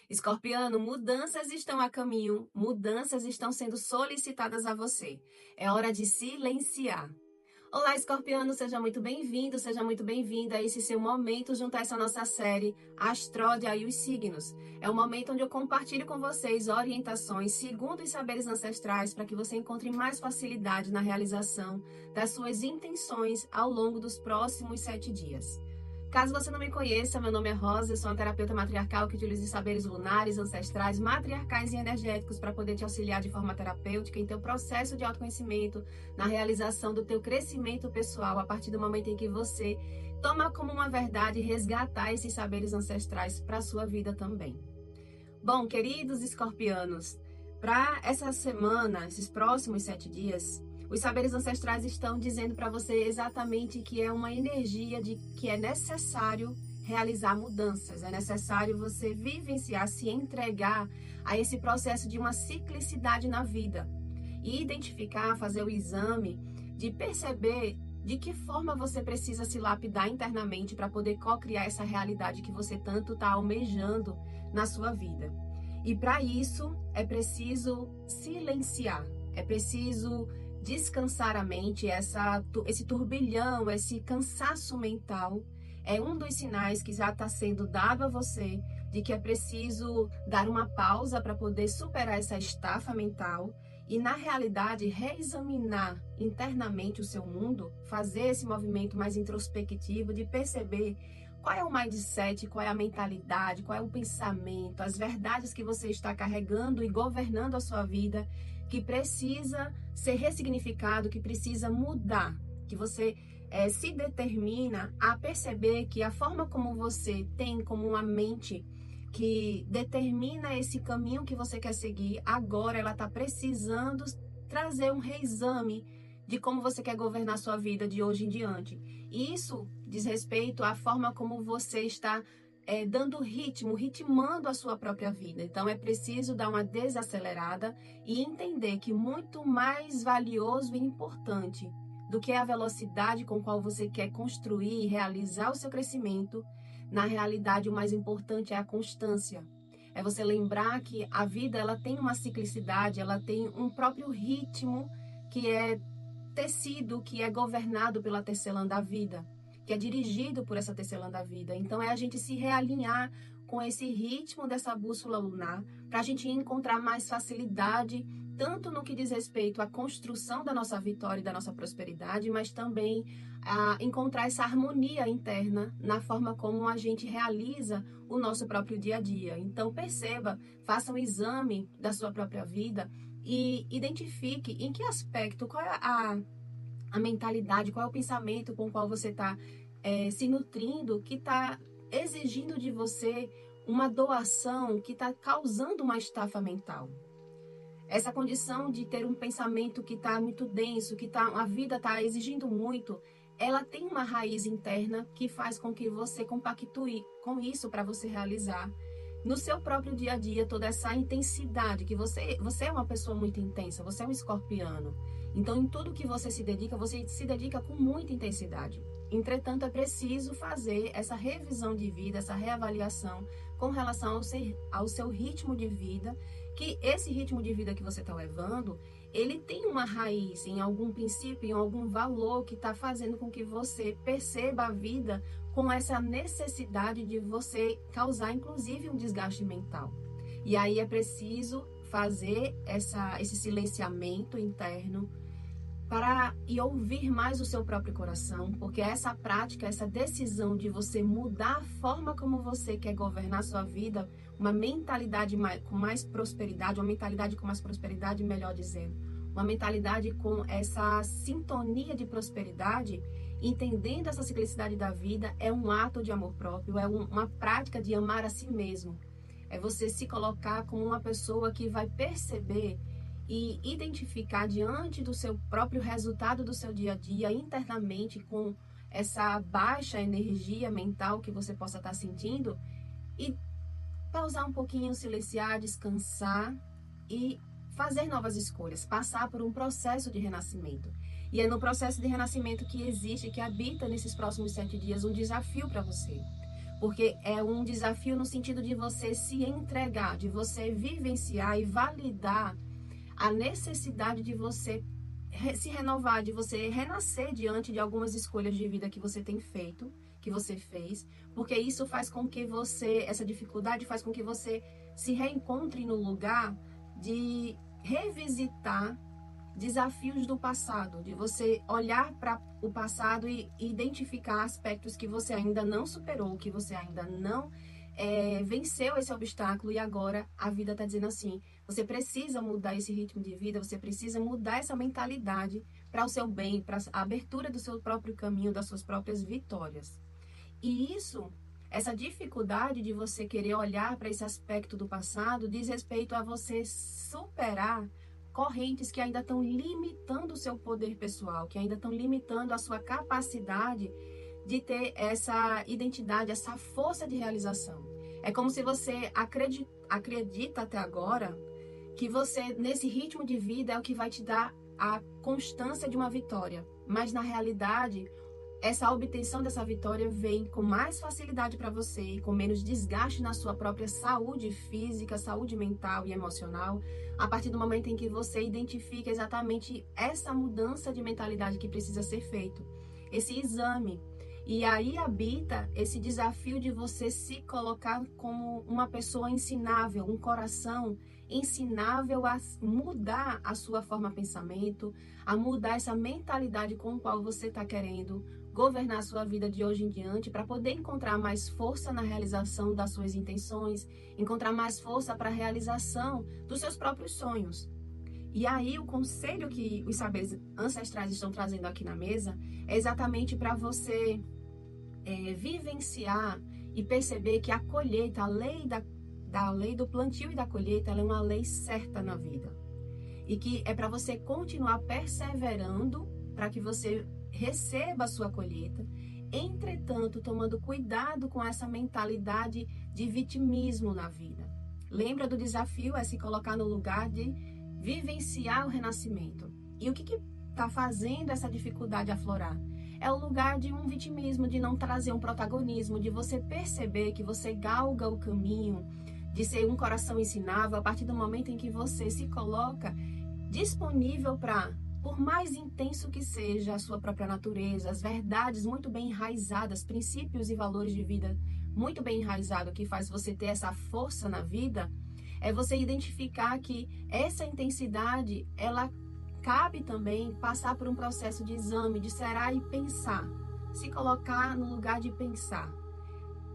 Escorpiano, mudanças estão a caminho, mudanças estão sendo solicitadas a você. É hora de silenciar. Olá, Escorpiano, seja muito bem-vindo, seja muito bem-vinda a esse seu momento junto a essa nossa série Astródia e os Signos. É o momento onde eu compartilho com vocês orientações segundo os saberes ancestrais para que você encontre mais facilidade na realização das suas intenções ao longo dos próximos 7 dias. Caso você não me conheça, meu nome é Rosa, eu sou uma terapeuta matriarcal que utiliza os saberes lunares, ancestrais, matriarcais e energéticos para poder te auxiliar de forma terapêutica em teu processo de autoconhecimento, na realização do teu crescimento pessoal, a partir do momento em que você toma como uma verdade resgatar esses saberes ancestrais para a sua vida também. Bom, queridos escorpianos, para essa semana, esses próximos 7 dias, os saberes ancestrais estão dizendo para você exatamente que é uma energia de que é necessário realizar mudanças, é necessário você vivenciar, se entregar a esse processo de uma ciclicidade na vida e identificar, fazer o exame de perceber de que forma você precisa se lapidar internamente para poder co-criar essa realidade que você tanto está almejando na sua vida. E para isso é preciso silenciar, é preciso descansar a mente, esse turbilhão, esse cansaço mental é um dos sinais que já está sendo dado a você de que é preciso dar uma pausa para poder superar essa estafa mental e, na realidade, reexaminar internamente o seu mundo, fazer esse movimento mais introspectivo de perceber qual é o mindset, qual é a mentalidade, qual é o pensamento, as verdades que você está carregando e governando a sua vida, que precisa ser ressignificado, que precisa mudar, que você se determina a perceber que a forma como você tem como uma mente que determina esse caminho que você quer seguir, agora ela está precisando trazer um reexame de como você quer governar a sua vida de hoje em diante. E isso diz respeito à forma como você está dando ritmo, ritmando a sua própria vida. Então é preciso dar uma desacelerada e entender que muito mais valioso e importante do que a velocidade com qual você quer construir e realizar o seu crescimento, na realidade o mais importante é a constância. É você lembrar que a vida ela tem uma ciclicidade, ela tem um próprio ritmo que é tecido, que é governado pela tecelã da vida, que é dirigido por essa tecelã da vida. Então é a gente se realinhar com esse ritmo dessa bússola lunar, para a gente encontrar mais facilidade, tanto no que diz respeito à construção da nossa vitória e da nossa prosperidade, mas também a encontrar essa harmonia interna na forma como a gente realiza o nosso próprio dia a dia. Então perceba, faça um exame da sua própria vida e identifique em que aspecto, qual é a mentalidade, qual é o pensamento com o qual você está se nutrindo, que está exigindo de você uma doação, que está causando uma estafa mental. Essa condição de ter um pensamento que está muito denso, que a vida está exigindo muito, ela tem uma raiz interna que faz com que você compactue com isso para você realizar no seu próprio dia a dia toda essa intensidade, que você é uma pessoa muito intensa, você é um escorpiano. Então, em tudo que você se dedica com muita intensidade. Entretanto, é preciso fazer essa revisão de vida, essa reavaliação com relação ao seu ritmo de vida, que esse ritmo de vida que você está levando, ele tem uma raiz em algum princípio, em algum valor que está fazendo com que você perceba a vida com essa necessidade de você causar, inclusive, um desgaste mental. E aí é preciso fazer esse silenciamento interno e ouvir mais o seu próprio coração, porque essa prática, essa decisão de você mudar a forma como você quer governar a sua vida, uma mentalidade com mais prosperidade, melhor dizendo, uma mentalidade com essa sintonia de prosperidade, entendendo essa ciclicidade da vida, é um ato de amor próprio, é uma prática de amar a si mesmo. É você se colocar como uma pessoa que vai perceber e identificar diante do seu próprio resultado do seu dia a dia, internamente, com essa baixa energia mental que você possa estar sentindo, e pausar um pouquinho, silenciar, descansar e fazer novas escolhas, passar por um processo de renascimento. E é no processo de renascimento que existe, que habita nesses próximos 7 dias um desafio para você. porque é um desafio no sentido de você se entregar, de você vivenciar e validar a necessidade de você se renovar, de você renascer diante de algumas escolhas de vida que você tem feito, que você fez, porque isso faz com que você, essa dificuldade faz com que você se reencontre no lugar de revisitar desafios do passado, de você olhar para o passado e identificar aspectos que você ainda não superou, que você ainda não venceu esse obstáculo, e agora a vida está dizendo assim: você precisa mudar esse ritmo de vida, você precisa mudar essa mentalidade para o seu bem, para a abertura do seu próprio caminho, das suas próprias vitórias. E isso, essa dificuldade de você querer olhar para esse aspecto do passado, diz respeito a você superar correntes que ainda estão limitando o seu poder pessoal, que ainda estão limitando a sua capacidade de ter essa identidade, essa força de realização. É como se você acredita até agora que você, nesse ritmo de vida, é o que vai te dar a constância de uma vitória. Mas, na realidade, essa obtenção dessa vitória vem com mais facilidade para você e com menos desgaste na sua própria saúde física, saúde mental e emocional, a partir do momento em que você identifica exatamente essa mudança de mentalidade que precisa ser feito, esse exame. E aí habita esse desafio de você se colocar como uma pessoa ensinável, um coração ensinável a mudar a sua forma de pensamento, a mudar essa mentalidade com a qual você está querendo governar a sua vida de hoje em diante, para poder encontrar mais força na realização das suas intenções, encontrar mais força para a realização dos seus próprios sonhos. E aí o conselho que os saberes ancestrais estão trazendo aqui na mesa é exatamente para você vivenciar e perceber que a colheita, a lei do plantio e da colheita, ela é uma lei certa na vida. E que é para você continuar perseverando para que você receba a sua colheita, entretanto, tomando cuidado com essa mentalidade de vitimismo na vida. Lembra do desafio? É se colocar no lugar de vivenciar o renascimento. E o que está fazendo essa dificuldade aflorar? É o lugar de um vitimismo, de não trazer um protagonismo, de você perceber que você galga o caminho, de ser um coração ensinável a partir do momento em que você se coloca disponível para, por mais intenso que seja a sua própria natureza, as verdades muito bem enraizadas, princípios e valores de vida muito bem enraizados, que faz você ter essa força na vida, é você identificar que essa intensidade, ela cabe também passar por um processo de exame, de serar e pensar, se colocar no lugar de pensar.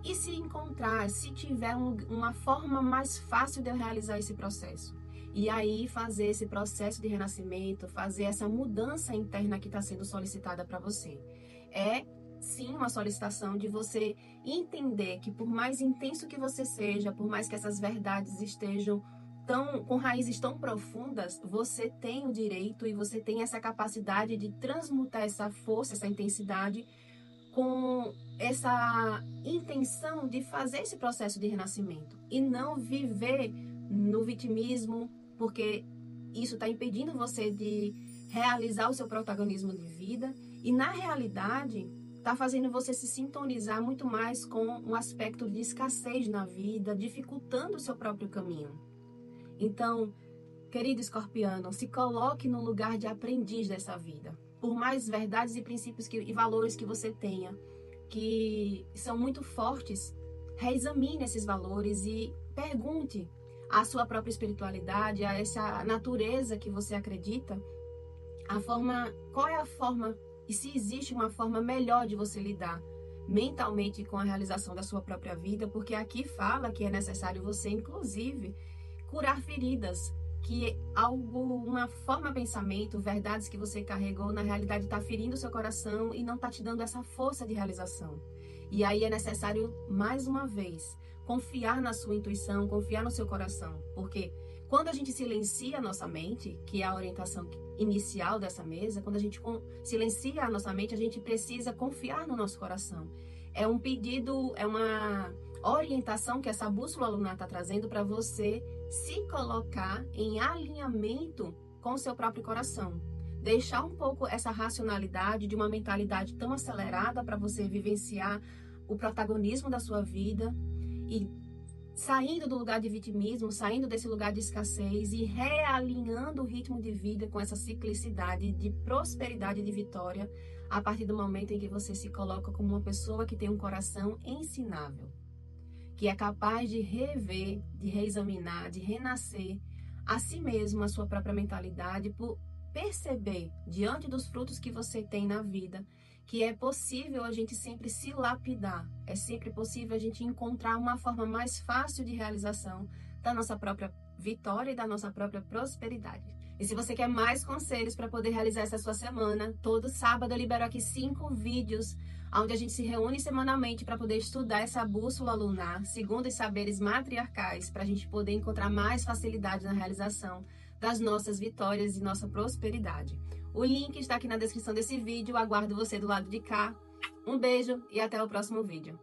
E se encontrar, se tiver uma forma mais fácil de eu realizar esse processo. E aí fazer esse processo de renascimento, fazer essa mudança interna que está sendo solicitada para você. É sim uma solicitação de você entender que por mais intenso que você seja, por mais que essas verdades estejam com raízes tão profundas, você tem o direito e você tem essa capacidade de transmutar essa força, essa intensidade, com essa intenção de fazer esse processo de renascimento e não viver no vitimismo, porque isso está impedindo você de realizar o seu protagonismo de vida e, na realidade, está fazendo você se sintonizar muito mais com um aspecto de escassez na vida, dificultando o seu próprio caminho. Então, querido escorpiano, se coloque no lugar de aprendiz dessa vida. Por mais verdades e princípios e valores que você tenha, que são muito fortes, reexamine esses valores e pergunte à sua própria espiritualidade, a essa natureza que você acredita, qual é a forma e se existe uma forma melhor de você lidar mentalmente com a realização da sua própria vida, porque aqui fala que é necessário você, inclusive, curar feridas, que uma forma de pensamento, verdades que você carregou, na realidade está ferindo o seu coração e não está te dando essa força de realização. E aí é necessário, mais uma vez, confiar na sua intuição, confiar no seu coração, porque quando a gente silencia a nossa mente, que é a orientação inicial dessa mesa, quando a gente silencia a nossa mente, a gente precisa confiar no nosso coração. É um pedido, é uma orientação que essa bússola lunar está trazendo para você se colocar em alinhamento com o seu próprio coração. Deixar um pouco essa racionalidade de uma mentalidade tão acelerada para você vivenciar o protagonismo da sua vida e saindo do lugar de vitimismo, saindo desse lugar de escassez e realinhando o ritmo de vida com essa ciclicidade de prosperidade e de vitória a partir do momento em que você se coloca como uma pessoa que tem um coração ensinável, que é capaz de rever, de reexaminar, de renascer a si mesmo, a sua própria mentalidade, por perceber, diante dos frutos que você tem na vida, que é possível a gente sempre se lapidar, é sempre possível a gente encontrar uma forma mais fácil de realização da nossa própria vitória e da nossa própria prosperidade. E se você quer mais conselhos para poder realizar essa sua semana, todo sábado eu libero aqui 5 vídeos, onde a gente se reúne semanalmente para poder estudar essa bússola lunar, segundo os saberes matriarcais, para a gente poder encontrar mais facilidade na realização das nossas vitórias e nossa prosperidade. O link está aqui na descrição desse vídeo, aguardo você do lado de cá. Um beijo e até o próximo vídeo.